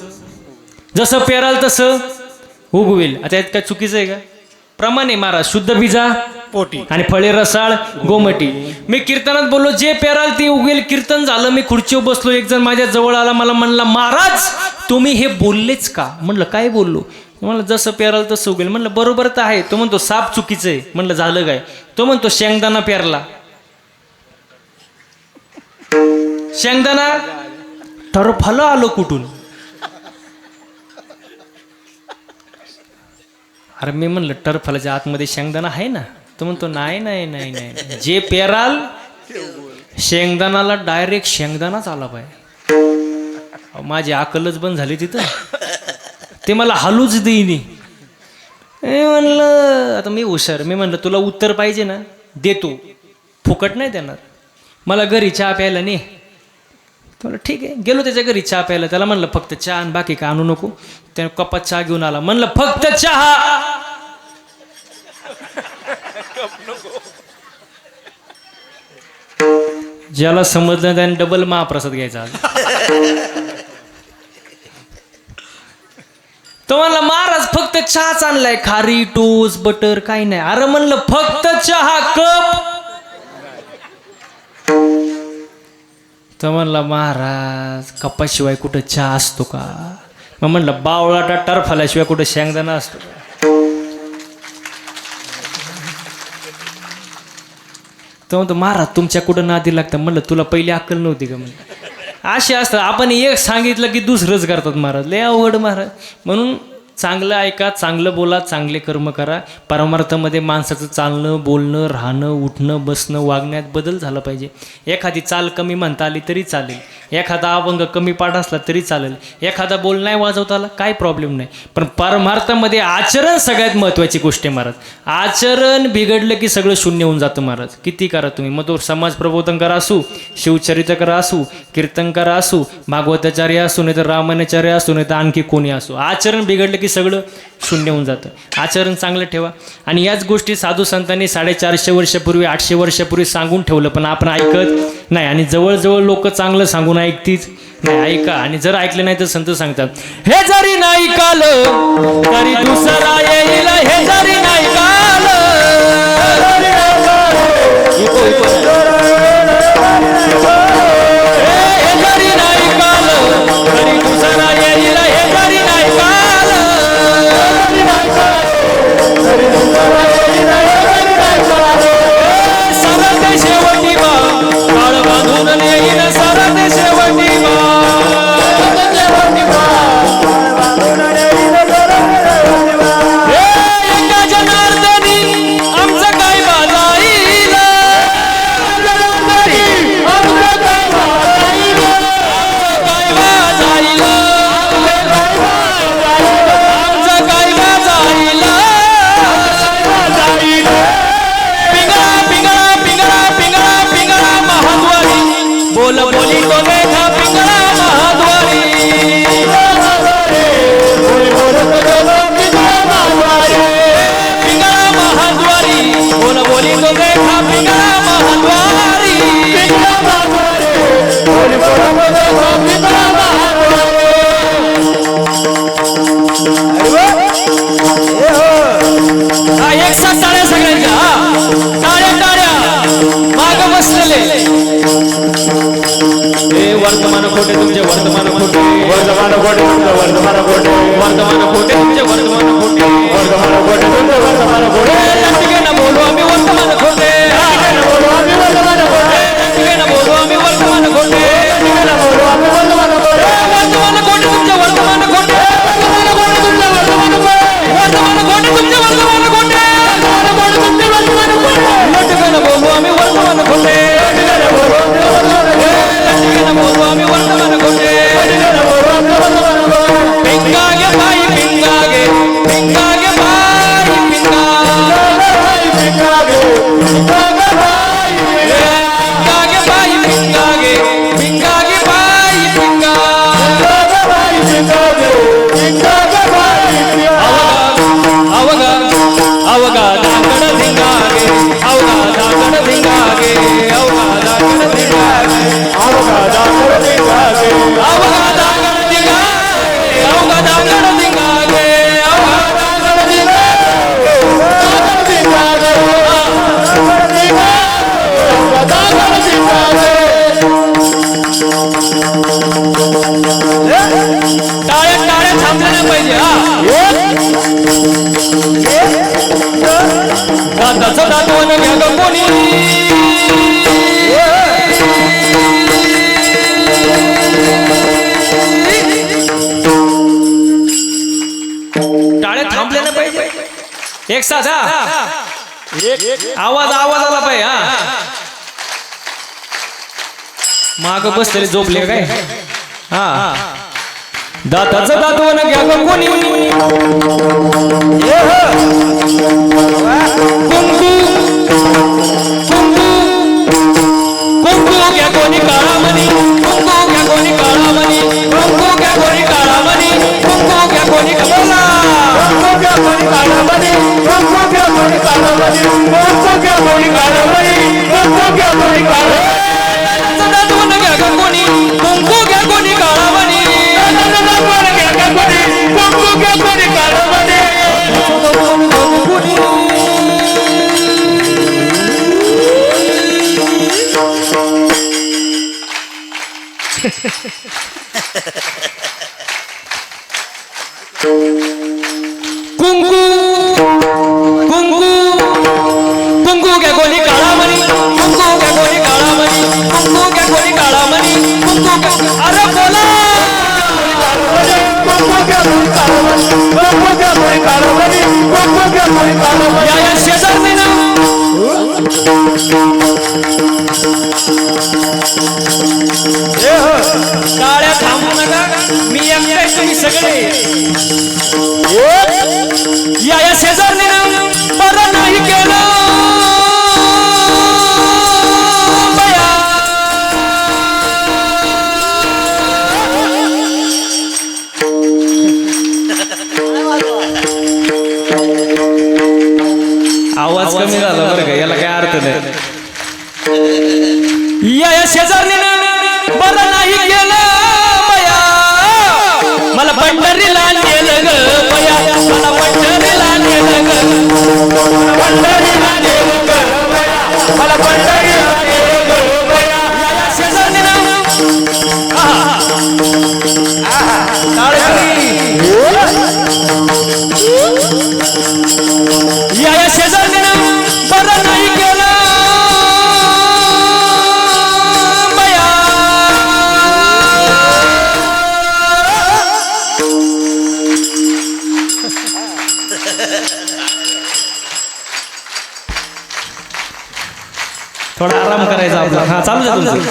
जसं पेराल तसं उगवेल. आता यात काय चुकीचं आहे का? प्रमाणे महाराज. शुद्ध बीजा पोटी आणि फळे रसाळ गोमटी. मी कीर्तनात बोललो, जे पेराल ते उगेल. कीर्तन झालं, मी खुर्चीवर बसलो, एक जण माझ्या जवळ आला, मला म्हणला महाराज तुम्ही हे बोललेच का? म्हणलं काय बोललो? म्हणलं जसं पेराल तसं उगेल. म्हणलं बरोबर तर आहे. तो म्हणतो साप चुकीचं आहे. म्हणलं झालं काय? तो म्हणतो शेंगदाणा पेरला, शेंगदाणा टरफाला आलो कुठून? अरे मी म्हणलं टरफलाच्या आतमध्ये शेंगदाणा आहे ना? तो म्हणतो नाही नाही नाही नाही, जे पेराल शेंगदाणाला डायरेक्ट शेंगदाणाच आला पाहिजे. माझी अकलच बंद झाली तिथं. ते मला हलूच देईनी. मी म्हणलं आता मी हुशार, मी म्हणलं तुला उत्तर पाहिजे ना, देतो, फुकट नाही देणार. मला घरी चहा प्यायला नाही. म्हणलं ठीक आहे. गेलो त्याच्या घरी चहा प्यायला. त्याला म्हणलं फक्त चहा आणि बाकी काय आणू नको. त्याने कपात चहा घेऊन आला. म्हणलं फक्त चहा. ज्याला समजलं त्याने डबल महाप्रसाद घ्यायचा. तो म्हणला महाराज फक्त चहाच आणलाय, खारी टोस बटर काही नाही. अरे म्हणलं फक्त चहा कप. तो म्हणला महाराज कपाशिवाय कुठं चहा असतो का? मग म्हणलं बावळाटा टरफाल्याशिवाय कुठं शेंगदाणा असतो का? तो म्हणतो महाराज तुमच्या कुठं नादी लागतं. म्हणलं तुला पहिली अक्कल नव्हती का? म्हणलं असे असतं. आपण एक सांगितलं की दुसरंच करतात महाराज. लय अवघड महाराज. म्हणून चांगलं ऐका, चांगलं बोला, चांगले कर्म करा. परमार्थामध्ये माणसाचं चालणं, बोलणं, राहणं, उठणं, बसणं, वागण्यात बदल झाला पाहिजे. एखादी चाल कमी म्हणता आली तरी चालेल, एखादा अभंग कमी पाठ असला तरी चालेल, एखादा बोल नाही वाजवता आला काय प्रॉब्लेम नाही. पण परमार्थामध्ये आचरण सगळ्यात महत्त्वाची गोष्ट आहे महाराज. आचरण बिघडलं की सगळं शून्य होऊन जातं महाराज. किती करा तुम्ही, मग तो समाज प्रबोधन करा असू, शिवचरित्र करा असू, कीर्तन करा असू, भागवताचार्य असू, नाही तर रामायणाचार्य असू, नाही तर आणखी कोणी असू, आचरण बिघडलं की सगळं शून्य होऊन जातं. आचरण चांगलं ठेवा. आणि याच गोष्टी साधू संतांनी 450 वर्षापूर्वी 800 वर्षापूर्वी सांगून ठेवलं, पण आपण ऐकत नाही. आणि जवळजवळ लोक चांगलं सांगून ऐकतीच नाही. ऐका, आणि जर ऐकलं नाही तर संत सांगतात, हे जरी नाही कालं तरी दुसरा येईल, हे जरी नाही कालं. हे जरी नाही कालं तरी दुसरा येईल, हे जरी नाही कालं. सरते शेवटी बा काळ बांधून येईल, सरते शेवटी बा. एका जनार्दनी आमचं काय बाजाईल, बोली तो देखा पिंगळा महाद्वारी. पिंगळा महाद्वारी, बोली तो देखा पिंगळा महाद्वारी. हा एक साथ टाळ्या सगळ्यांच्या, टाळ्या टाळ्या माग बसलेले. वर्तमान खोटे तुमचे, वर्तमान खोटे, वर्तमान खोटे तुमचे, वर्तमान खोटे, वर्तमान खोटे तुमचे, वर्तमान खोटे, वर्तमान खोटे तुमचे, वर्तमान खोटे. ठीक आहे ना, बोलू आम्ही वर्तमान खोटे, बोलू आम्ही वर्तमान खोटे, ठीक आहे ना, बोलू आम्ही वर्तमान खोटे, ठीक आहे ना, बोलू आम्ही वर्तमान खोटे. वर्तमान खोटे तुमचे, वर्तमान खोटे, वर्तमान खोटे तुमचे, वर्तमान खोटे, वर्तमान खोटे तुमचे, वर्तमान खोटे, वर्तमान खोटे तुमचे, वर्तमान खोटे. ठीक आहे ना, बोलू आम्ही वर्तमान खोटे, ठीक आहे ना, बोलू आम्ही वर्तमान खोटे, ठीक आहे ना, बोलू आम्ही वर्तमान खोटे. पिंगा गे बाई पिंगा गे, पिंगा गे बाई पिंगा, पिंगा गे बाई, पिंगा गे बाई पिंगा गे, पिंगा गे बाई पिंगा, पिंगा गे बाई पिंगा. अवगा अवगा दागड धिंगा गे, अवगा दागड धिंगा गे, अवगा दागड धिंगा गे, अवगा दागड धिंगा गे, अवगा दागड धिंगा गे, अवगा दागड धिंगा गे, अवगा दागड धिंगा गे, अवगा दागड धिंगा गे. टाळ्या टाळ्या थांबल्या नाही पाहिजे. हा दादाचं दातवण घ्या ग कोणी, टाळे थांबले ना पाहिजे. एक साथ आवाज आवाज आला पाहिजे. माग बसलेले झोपले काय. हा दाताचं दातवण घ्या ग कोणी, कुंकू कुंकू कुंकू घ्या कोणी काळामणी, कुंकू घ्या कोणी काळामणी, कुंकू घ्या कोणी काळामणी, कुंकू घ्या कोणी बोला, कुंकू घ्या कोणी काळामणी, कुंकू घ्या कोणी काळामणी, कुंकू घ्या कोणी काळामणी, कुंकू घ्या कोणी काळामणी. दातवण घ्या ग कोणी, कुंकू घ्या कोणी काळामणी, कुंकू घ्या कोणी काळामणी. कुंकू कुंकू कुंकू घ्या कोणी काळामणी, कुंकू घ्या कोणी काळामणी, कुंकू घ्या कोणी काळामणी, कुंकू. अरे बोला, कुंकू घ्या कोणी काळामणी, टाळ्या थांबू नका, मी एकटाय तुम्ही सगळे या शेजारने बरं नाही केलं बया. आवाज कमी झाला बरं का, याला काय अर्थ नाही. या शेजारने बरं नाही केलं बया, मला पंढरीला नेलं ग बया, मला पंढरीला नेलं ग, पंढरीला नेलं ग बया, मला पंढरीला नेलं ग बया. या शेजारने या शेजारने बरं नाही केलं बया. थोडा आराम करायचा आपला. हा चालू आहे तुमचं.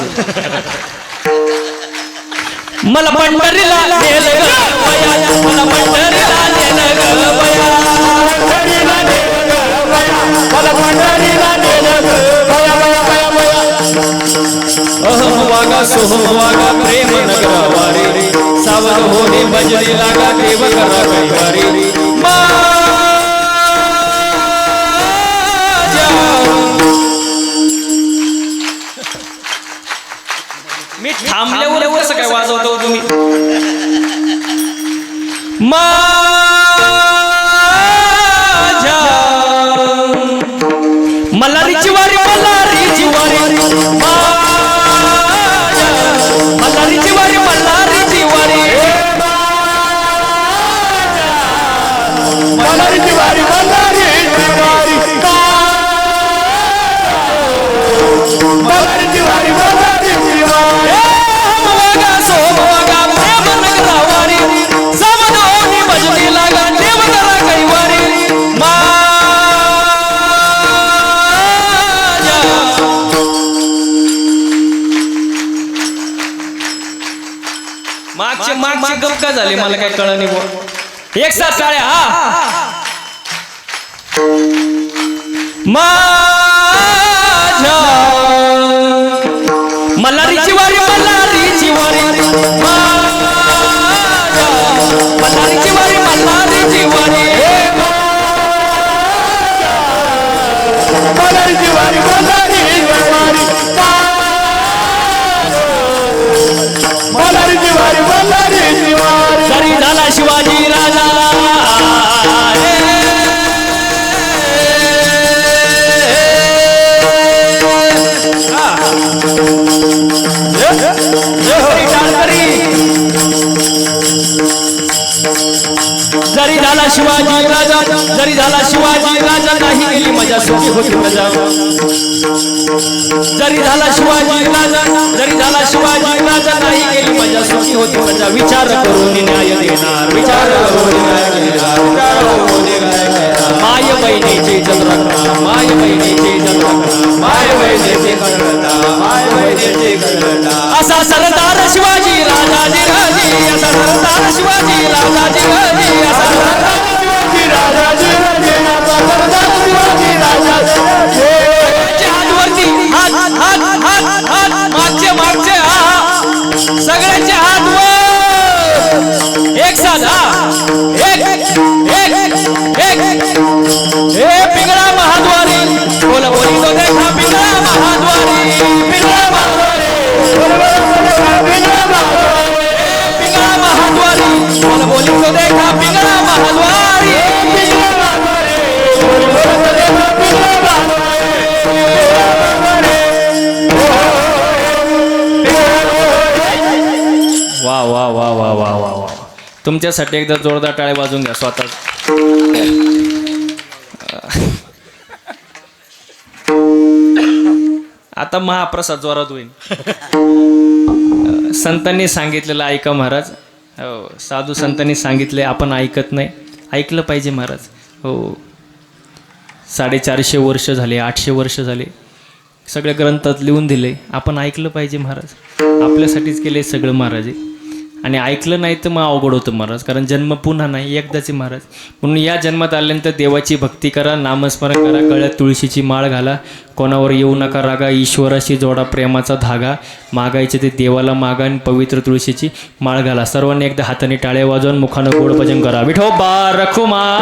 मला पंढरीला नेलं ग बया, मला पंढरीला नेलं ग बया, पंढरीला नेलं ग बया, मला पंढरीला नेलं ग बया बया बया बया. अहम वागा सोहम वागा प्रेम नगरवारी, सावध होणे भजनी लागा देव करा कैवारी. मी थांबल्यावर कसं काय वाजवतो तुम्ही. मल्हारीची वारी, मल्हारीची वारी, मल्हारीची वारी, मल्हारीची वारी, मल्हारीची वारी, मल्हारीची वारी, मल्हारीची वारी, मल्हारीची वारी. मागचे गप का झाले मला काय कळलं नाही बुवा. एक साथ टाळ्या. हा माझ्या मल्हारीची वारी, मल्हारीची वारी, मल्हारीची वारी, मल्हारीची वारी, मल्हारीची वारी, मल्हारीची वारी, मल्हारीची वारी, मल्हारीची वारी. जरी झाला शिवाजी राजा जरी झाला शिवाजी राजा, जरी झाला शिवाजी राजा, नाही गेली मजा सुखी होती प्रजा. जरी झाला शिवाजी राजा, जरी झाला शिवाजी राजा, नाही गेली मजा सुखी होती प्रजा. विचार करून न्याय देणार, विचार करून न्याय देणार, माय बहिणीचे इज्जत राखणार, माय बहिणीचे इज्जत राखणार, माय बहिणीचे करता, माय बहिणीचे करता. असा सरदार शिवाजी राजाजी राजी, असा सरदार शिवाजी राजाजी राजी, असा सरदार शिवाजी राजाजी राजे, असा सरदार शिवाजी राजाजी राजे. हातवरती हात हात हात हात, मागचे मागचे हात, सगळ्यांचे हात वर एक साथ. एक एक एक हे पिंगळा महाद्वारी, बोल बोली तो देखा पिंगळा महाद्वारी, पिंगळा महाद्वारी, पिंगळा महाद्वारी, बोल बोली तो देखा पिंगळा महाद्वारी, पिंगळा महाद्वारी, बोल बोली तो देखा पिंगळा महाद्वारी. वा वा वा वा वा वा वा. तुमच्यासाठी एकदा जोरदार टाळ्या वाजून घ्या स्वतः. आता महाप्रसाद जोरात होईल. संतांनी सांगितलेलं ऐका महाराज. हो, साधू संतांनी सांगितले, आपण ऐकत नाही. ऐकलं पाहिजे महाराज. हो, 450 वर्ष झाले, 800 वर्ष झाले सगळ्या ग्रंथात लिहून दिले, आपण ऐकलं पाहिजे महाराज. आपल्यासाठीच केले सगळं महाराज आहे. आणि ऐकलं नाही तर मग अवघड होतं महाराज, कारण जन्म पुन्हा नाही, एकदाचे महाराज. म्हणून या जन्मात आल्यानंतर देवाची भक्ती करा, नामस्मरण करा, गळ्यात तुळशीची माळ घाला, कोणावर येऊ नका रागा, ईश्वराशी जोडा प्रेमाचा धागा, मागायचे ते देवाला मागा आणि पवित्र तुळशीची माळ घाला. सर्वांनी एकदा हाताने टाळ्या वाजवून मुखानं गोड भजन करा. विठोबा रखुमा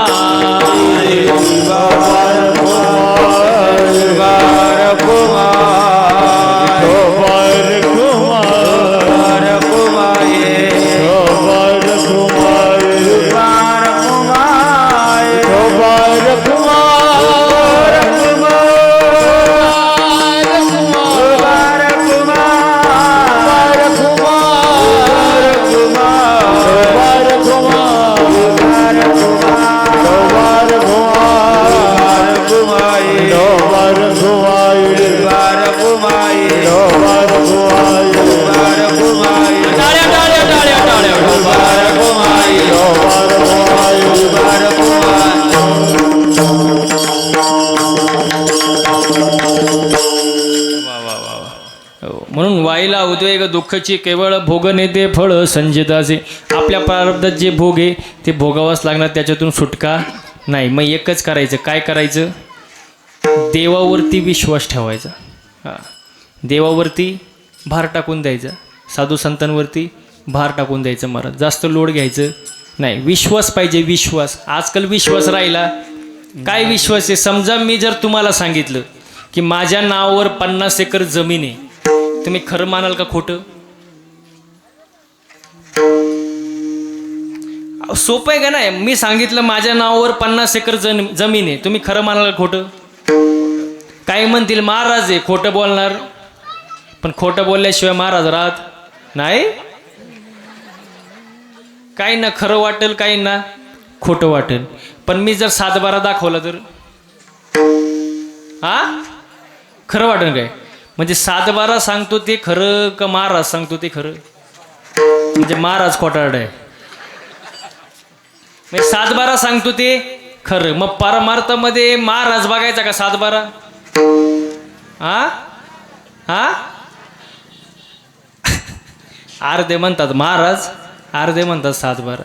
म्हणून वाईला उद्वेग दुःखची केवळ भोग नेते फळ संजिताचे. आपल्या प्रारब्धात जे भोग आहे ते भोगावंच लागणार, त्याच्यातून सुटका नाही. मग एकच करायचं, काय करायचं? देवावरती विश्वास ठेवायचा. हां, देवावरती भार टाकून द्यायचा, साधू संतांवरती भार टाकून द्यायचं महाराज. जास्त लोड घ्यायचं नाही, विश्वास पाहिजे, विश्वास. आजकाल विश्वास राहिला, काय विश्वास आहे? समजा मी जर तुम्हाला सांगितलं की माझ्या नावावर 50 एकर जमीन आहे, तुम्ही खरं मानाल का खोटं? सोपं आहे का नाही? मी सांगितलं माझ्या नावावर 50 एकर जमीन आहे, तुम्ही खरं मानाल का खोटं? काही म्हणतील महाराज आहे, खोटं बोलणार. पण खोटं बोलल्याशिवाय महाराज राहत नाही. काही ना खरं वाटेल, काही ना खोटं वाटेल. पण मी जर 7-12 दाखवला तर खरं वाटेल काय? म्हणजे 7-12 सांगतो ते खरं का महाराज सांगतो ते खरं? म्हणजे महाराज खोटारड आहे. म्हणजे 7-12 सांगतो ते खरं. मग परमार्थामध्ये महाराज बघायचा का 7-12? अर्धे म्हणतात महाराज, अर्धे म्हणतात 7-12.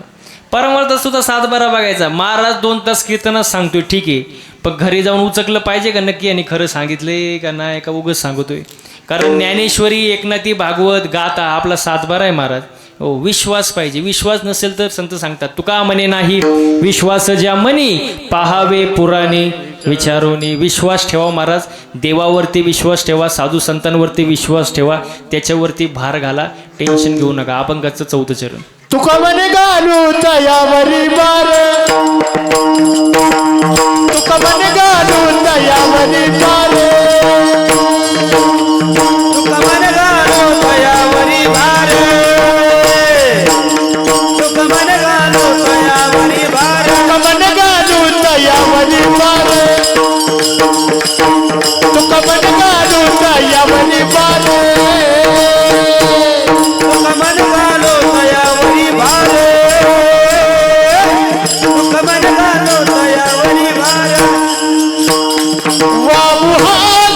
परमार्थ सुद्धा 7-12 बघायचा. महाराज 2 तास कीर्तनात सांगतोय, ठीक आहे, पण घरी जाऊन उचकलं पाहिजे का नक्की, आणि खरं सांगितले का नाही, का उगच सांगतोय? कारण ज्ञानेश्वरी, एकनाथी, भागवत, गाथा आपला 7-12 आहे महाराज. हो, विश्वास पाहिजे. विश्वास नसेल तर संत सांगतात, तुका म्हणे नाही विश्वास ज्या मनी, पाहावे पुराणे विचारोनी. विश्वास ठेवा महाराज, देवावरती विश्वास ठेवा, साधू संतांवरती विश्वास ठेवा, त्याच्यावरती भार घाला, टेन्शन घेऊ नका. अभंगाचं 4थं चरण. तुका म्हणे घालू तयावरी बार, तुका म्हणे घालू तयावरी बार, तुका मन घालो तयावरी भार, तुका मन घालो तयावरी भार, तुका म्हणे घालू तयावरी बार, तुका म्हणे घालू तयावरी बार, तुका मन घालो तयावरी भार, तुका मन घालो तयावरी भार. वाहू हात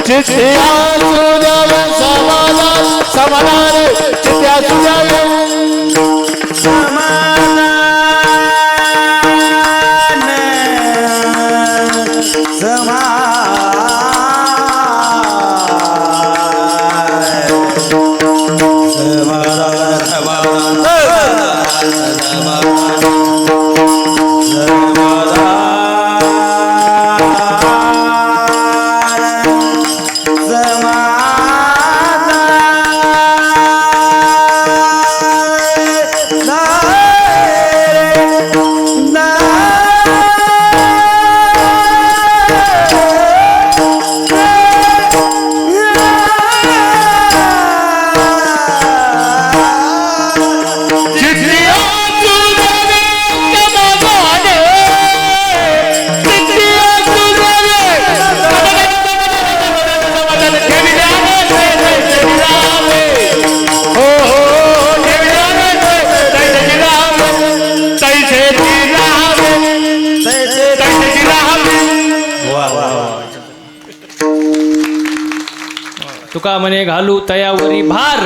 चित्ते असू द्यावे समाधान समाधान चित्ते असू द्यावे तुका म्हणे घालू तयावरी भार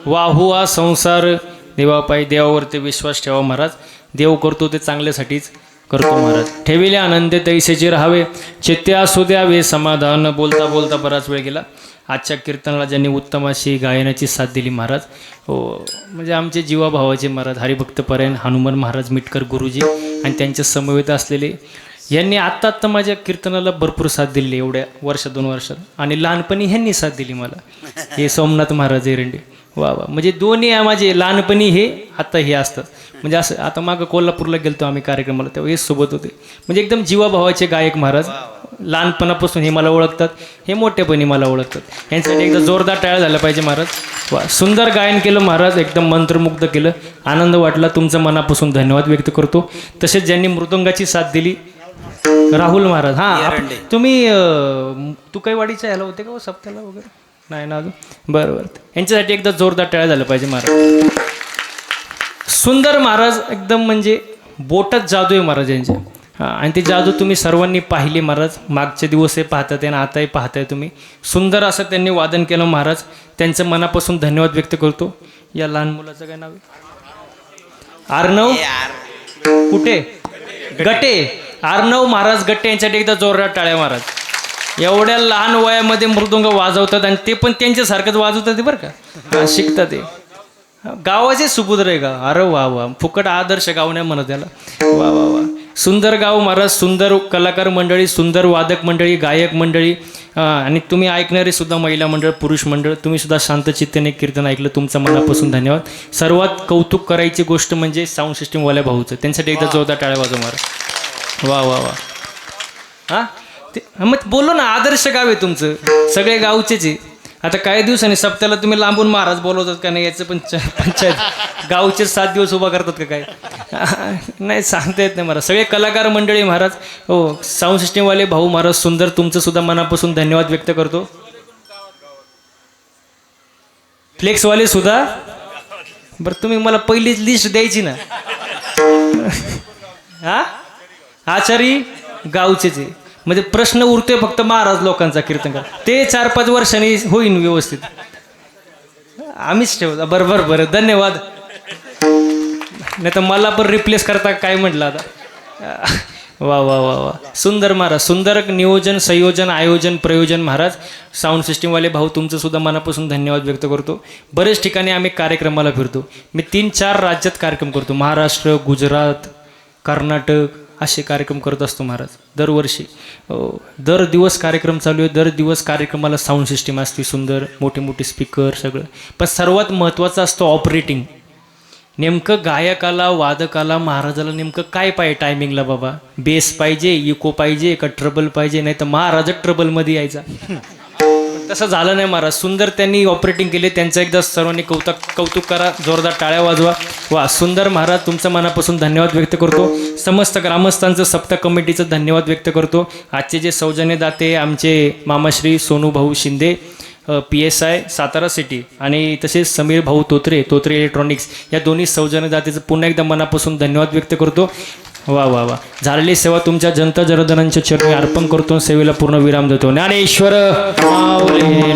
वाहू हा संसार देवापायी देवावरती विश्वास ठेवा महाराज. देव करतो ते चांगल्यासाठीच करतो महाराज. ठेविले आनंदे तैसेचे राहावे चित्ते असू द्यावे समाधान. बोलता बोलता बराच वेळ गेला. आजच्या कीर्तनाला ज्यांनी उत्तम अशी गायनाची साथ दिली महाराज, हो म्हणजे आमचे जीवाभावाचे महाराज हरिभक्तपरायण हनुमान महाराज मिटकर गुरुजी आणि त्यांच्या समवेत असलेले यांनी आत्ता माझ्या कीर्तनाला भरपूर साथ दिली एवढ्या वर्ष 2 वर्षात. आणि लहानपणी ह्यांनी साथ दिली मला, हे सोमनाथ महाराज एरंडे. वा वा, म्हणजे दोन्ही माझे लहानपणी हे आता हे असतात. म्हणजे असं आता मागं कोल्हापूरला गेलतो आम्ही कार्यक्रमाला, तेव्हा हे सोबत होते. म्हणजे एकदम जीवाभावाचे गायक महाराज. लहानपणापासून हे मला ओळखतात, हे मोठेपणी मला ओळखतात. यांच्यासाठी एकदा जोरदार टाळ्या झाला पाहिजे महाराज. वा, सुंदर गायन केलं महाराज, एकदम मंत्रमुग्ध केलं. आनंद वाटला. तुमचं मनापासून धन्यवाद व्यक्त करतो. तसेच ज्यांनी मृदंगाची साथ दिली राहुल महाराज. हां, तुम्ही तुकाईवाडीच्या ह्याला होते का हो सप्त्याला वगैरे? नाही ना अजून? बरं बरं, यांच्यासाठी एकदा जोरदार टाळ्या झालं पाहिजे महाराज. सुंदर महाराज एकदम म्हणजे बोटात जादू आहे महाराज यांच्या. हां, आणि ते जादू तुम्ही सर्वांनी पाहिले महाराज. मागचे दिवसही पाहतात आणि आताही पाहताय तुम्ही. सुंदर असं त्यांनी वादन केलं महाराज. त्यांचं मनापासून धन्यवाद व्यक्त करतो. या लहान मुलाचं काय नाव आहे? अर्णव कुठे? गटे. अर्णव महाराज गट्टे यांच्यासाठी एकदा जोरदार टाळ्या महाराज. एवढ्या लहान वयामध्ये मृदुंग वाजवतात आणि ते पण त्यांच्यासारखंच वाजवतात ते बरं का, शिकतात ते. गावाचे सुपुत्र आहे का? अरे वा वा, फुकट आदर्श गाव नाही म्हणत त्याला. वा वा वा, सुंदर गाव महाराज. सुंदर कलाकार मंडळी, सुंदर वादक मंडळी, गायक मंडळी आणि तुम्ही ऐकणारे सुद्धा महिला मंडळ, पुरुष मंडळ. तुम्ही सुद्धा शांतचित्तेने कीर्तन ऐकलं, तुमचं मनापासून धन्यवाद. सर्वात कौतुक करायची गोष्ट म्हणजे साऊंड सिस्टीमवाल्या भाऊचं. त्यांच्यासाठी एकदा जोरदार टाळ्या वाजव महाराज. वा वा वा. हां, ते मग बोललो ना, आदर्श गाव आहे तुमचं, सगळे गावचेच आहे. आता काही दिवसांनी सप्त्याला तुम्ही लांबून महाराज बोलवतात का नाही याचं पंचायत. गावचे 7 दिवस उभा करतात का काय? नाही सांगता येत नाही महाराज. सगळे कलाकार मंडळी महाराज, हो साऊंड सिस्टीमवाले भाऊ महाराज सुंदर, तुमचं सुद्धा मनापासून धन्यवाद व्यक्त करतो. फ्लेक्सवाले सुद्धा. बरं, तुम्ही मला पहिलीच लिस्ट द्यायची ना. हा, आचारी गावचेच आहे. म्हणजे प्रश्न उरतोय फक्त महाराज लोकांचा कीर्तन करा, ते 4-5 वर्षांनी होईन व्यवस्थित. आम्हीच ठेवतो. बरं बरं, धन्यवाद. नाही तर मला पण रिप्लेस करता काय म्हटलं आता. वा वा वा वा, सुंदर महाराज. सुंदर नियोजन, संयोजन, आयोजन, प्रयोजन महाराज. साऊंड सिस्टीमवाले भाऊ तुमचं सुद्धा मनापासून धन्यवाद व्यक्त करतो. बरेच ठिकाणी आम्ही कार्यक्रमाला फिरतो. मी 3-4 राज्यात कार्यक्रम करतो. महाराष्ट्र, गुजरात, कर्नाटक असे कार्यक्रम करत असतो महाराज दरवर्षी. दर दिवस कार्यक्रम चालू आहे. दर दिवस कार्यक्रमाला साऊंड सिस्टीम असते सुंदर, मोठे मोठे स्पीकर सगळं. पण सर्वात महत्त्वाचं असतं ऑपरेटिंग. नेमकं गायकाला, वादकाला, महाराजाला नेमकं काय पाहिजे टायमिंगला बाबा? बेस पाहिजे, इको पाहिजे का ट्रबल पाहिजे? नाही तर महाराजच ट्रबलमध्ये यायचा. तसं झालं नाही महाराज. सुंदर त्यांनी ऑपरेटिंग केले. त्यांचं एकदा सर्वांनी कौतुक करा, जोरदार टाळ्या वाजवा. वा, सुंदर महाराज, तुमचं मनापासून धन्यवाद व्यक्त करतो. समस्त ग्रामस्थांचं, सप्ता कमिटीचं धन्यवाद व्यक्त करतो. आजचे जे सौजन्यदाते आमचे मामाश्री सोनूभाऊ शिंदे, PSI सातारा सिटी, आणि तसेच समीर भाऊ तोत्रे इलेक्ट्रॉनिक्स, या दोन्ही सौजन्यदातेचं पुन्हा एकदा मनापासून धन्यवाद व्यक्त करतो. वा वा वा झालेली सेवा तुमच्या जनता जनार्दनांच्या चरणी अर्पण करतो सेवेला पूर्ण विराम देतो ज्ञानेश्वर माऊली